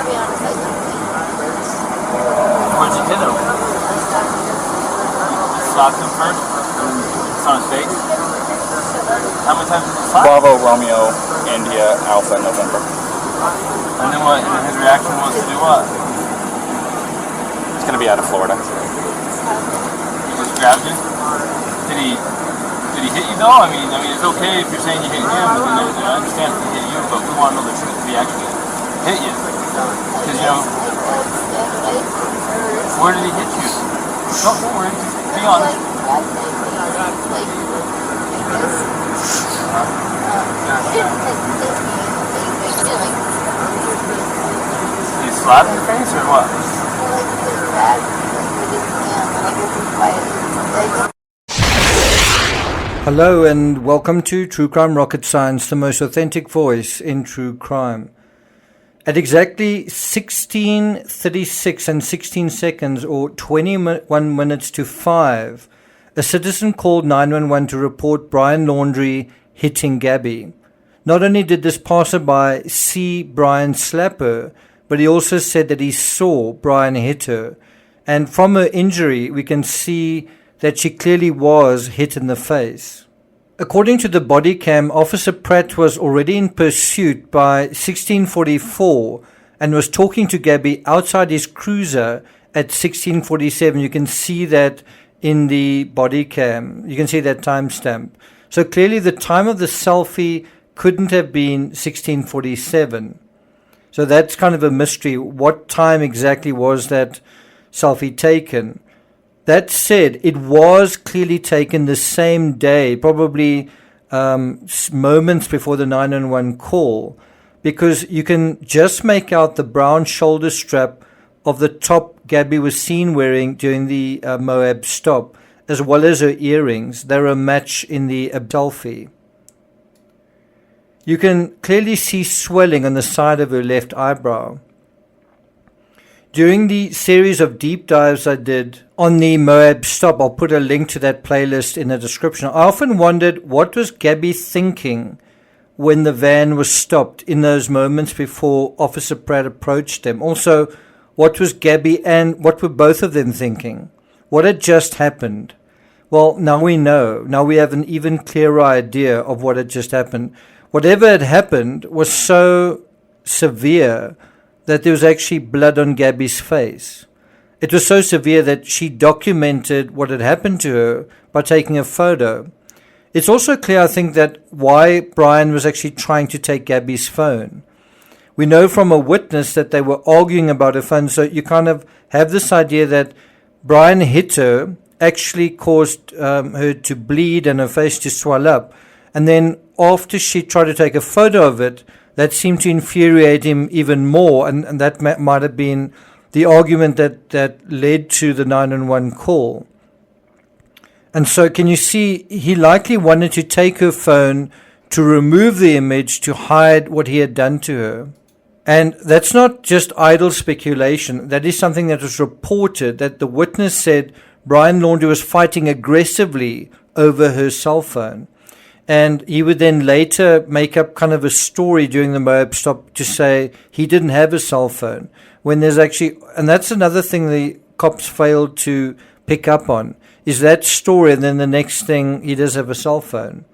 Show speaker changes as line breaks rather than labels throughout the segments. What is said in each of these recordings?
Where'd you hit him? Slapped him first? It's on his face? How many times did you slap?
Bravo, Romeo, India, Alpha, November.
And then what? And his reaction was to do what?
It's going to be out of Florida.
He just grabbed you? Did he hit you though? I mean, it's okay if you're saying you hit him, but I understand if he hit you, but we want to know the truth. Did he actually hit you? Because, where did he hit you? Don't worry, just be honest. Did he slap your face or what?
Hello and welcome to True Crime Rocket Science, the most authentic voice in true crime. At exactly 16:36 and 16 seconds, or 21 minutes to 5, a citizen called 911 to report Brian Laundrie hitting Gabby. Not only did this passerby see Brian slap her, but he also said that he saw Brian hit her. And from her injury, we can see that she clearly was hit in the face. According to the body cam, Officer Pratt was already in pursuit by 16:44 and was talking to Gabby outside his cruiser at 16:47. You can see that in the body cam. You can see that timestamp. So clearly the time of the selfie couldn't have been 16:47. So that's kind of a mystery. What time exactly was that selfie taken? That said, it was clearly taken the same day, probably moments before the 911 call, because you can just make out the brown shoulder strap of the top Gabby was seen wearing during the Moab stop, as well as her earrings. They're a match in the selfie. You can clearly see swelling on the side of her left eyebrow. During the series of deep dives I did on the Moab stop, I'll put a link to that playlist in the description. I often wondered, what was Gabby thinking when the van was stopped in those moments before Officer Pratt approached them? Also, what was Gabby and what were both of them thinking? What had just happened? Well, now we know. Now we have an even clearer idea of what had just happened. Whatever had happened was so severe that there was actually blood on Gabby's face. It was so severe that she documented what had happened to her by taking a photo. It's also clear, I think, that why Brian was actually trying to take Gabby's phone. We know from a witness that they were arguing about her phone, so you kind of have this idea that Brian hit her, actually caused her to bleed and her face to swell up. And then after she tried to take a photo of it, that seemed to infuriate him even more, and that might have been the argument that led to the 911 call. And so can you see, he likely wanted to take her phone to remove the image to hide what he had done to her. And that's not just idle speculation. That is something that was reported, that the witness said Brian Laundrie was fighting aggressively over her cell phone. And he would then later make up kind of a story during the Moab stop to say he didn't have a cell phone. When there's actually, and that's another thing the cops failed to pick up on, is that story, and then the next thing, he does have a cell phone.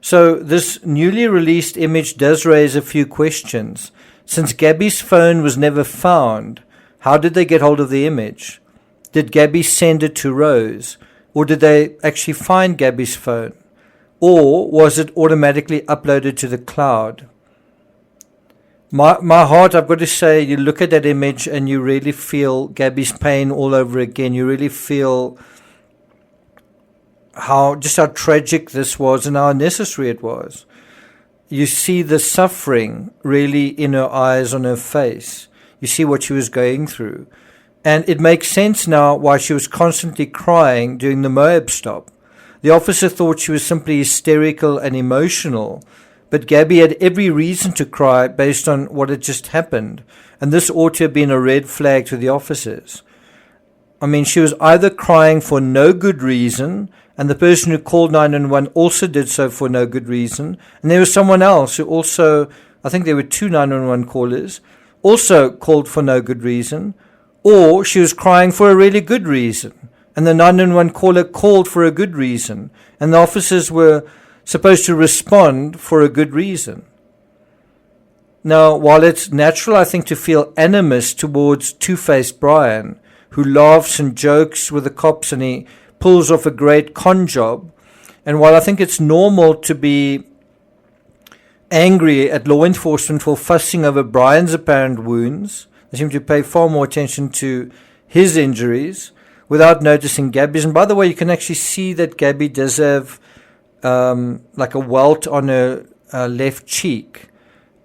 So this newly released image does raise a few questions. Since Gabby's phone was never found, how did they get hold of the image? Did Gabby send it to Rose? Or did they actually find Gabby's phone? Or was it automatically uploaded to the cloud? My heart, I've got to say, you look at that image and you really feel Gabby's pain all over again. You really feel how tragic this was and how unnecessary it was. You see the suffering really in her eyes, on her face. You see what she was going through. And it makes sense now why she was constantly crying during the Moab stop. The officer thought she was simply hysterical and emotional, but Gabby had every reason to cry based on what had just happened, and this ought to have been a red flag to the officers. I mean, she was either crying for no good reason, and the person who called 911 also did so for no good reason, and there was someone else who also, I think there were two 911 callers, also called for no good reason, or she was crying for a really good reason, and the 911 caller called for a good reason, and the officers were supposed to respond for a good reason. Now, while it's natural, I think, to feel animus towards two-faced Brian, who laughs and jokes with the cops and he pulls off a great con job, and while I think it's normal to be angry at law enforcement for fussing over Brian's apparent wounds, they seem to pay far more attention to his injuries without noticing Gabby's. And by the way, you can actually see that Gabby does have like a welt on her left cheek,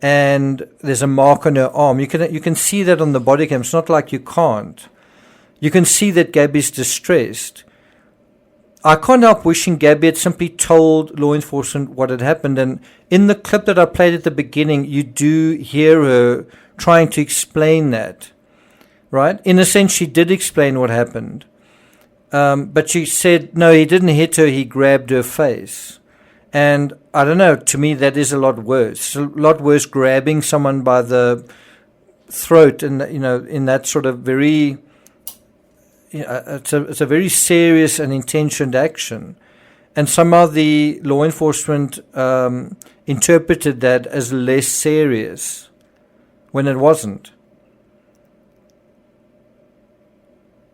and there's a mark on her arm. You can see that on the body cam. It's not like you can't. You can see that Gabby's distressed. I can't help wishing Gabby had simply told law enforcement what had happened. And in the clip that I played at the beginning, you do hear her trying to explain that, right? In a sense, she did explain what happened. But she said, no, he didn't hit her, he grabbed her face. And I don't know, to me that is a lot worse. It's a lot worse grabbing someone by the throat and, in that sort of very, it's a very serious and intentioned action. And somehow the law enforcement interpreted that as less serious when it wasn't.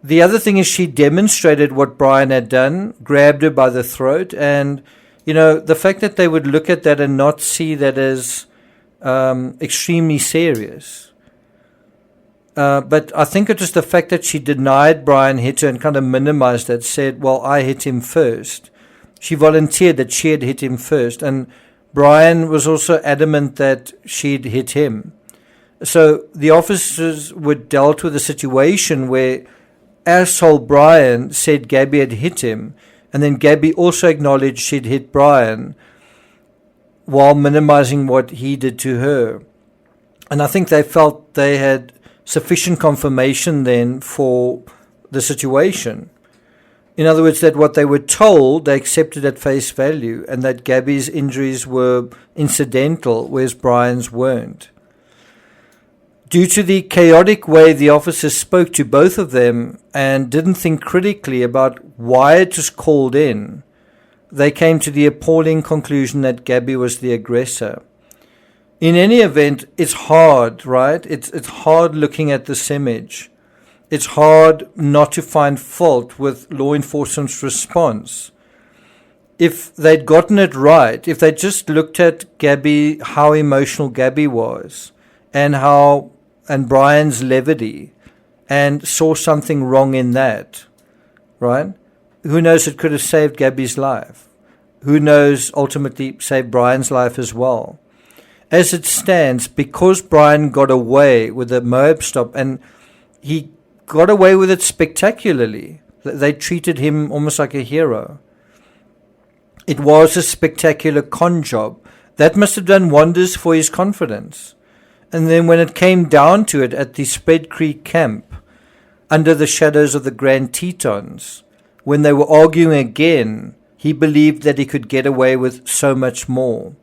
The other thing is she demonstrated what Brian had done, grabbed her by the throat, and the fact that they would look at that and not see that as extremely serious. But I think it was the fact that she denied Brian hit her and kind of minimized that, said, well, I hit him first. She volunteered that she had hit him first, and Brian was also adamant that she'd hit him. So the officers were dealt with a situation where asshole Brian said Gabby had hit him, and then Gabby also acknowledged she'd hit Brian while minimizing what he did to her. And I think they felt they had sufficient confirmation then for the situation. In other words, that what they were told, they accepted at face value, and that Gabby's injuries were incidental, whereas Brian's weren't. Due to the chaotic way the officers spoke to both of them and didn't think critically about why it was called in, they came to the appalling conclusion that Gabby was the aggressor. In any event, it's hard, right? It's hard looking at this image. It's hard not to find fault with law enforcement's response. If they'd gotten it right, if they just looked at Gabby, how emotional Gabby was, and Brian's levity, and saw something wrong in that, right? Who knows, it could have saved Gabby's life. Who knows, ultimately saved Brian's life as well. As it stands, because Brian got away with the Moab stop, and he got away with it spectacularly. They treated him almost like a hero. It was a spectacular con job. That must have done wonders for his confidence. And then when it came down to it at the Spread Creek camp, under the shadows of the Grand Tetons, when they were arguing again, he believed that he could get away with so much more.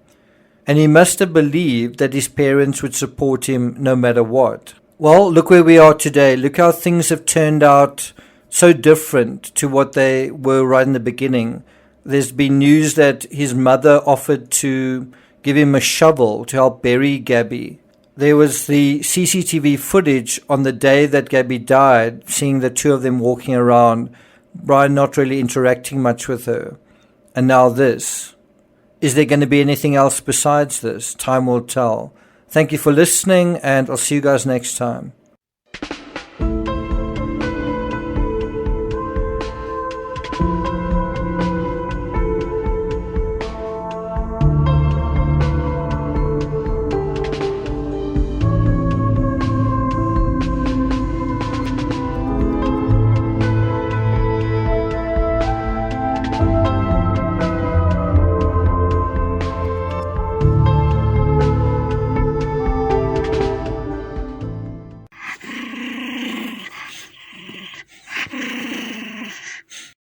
And he must have believed that his parents would support him no matter what. Well, look where we are today. Look how things have turned out so different to what they were right in the beginning. There's been news that his mother offered to give him a shovel to help bury Gabby. There was the CCTV footage on the day that Gabby died, seeing the two of them walking around, Brian not really interacting much with her. And now this. Is there going to be anything else besides this? Time will tell. Thank you for listening, and I'll see you guys next time.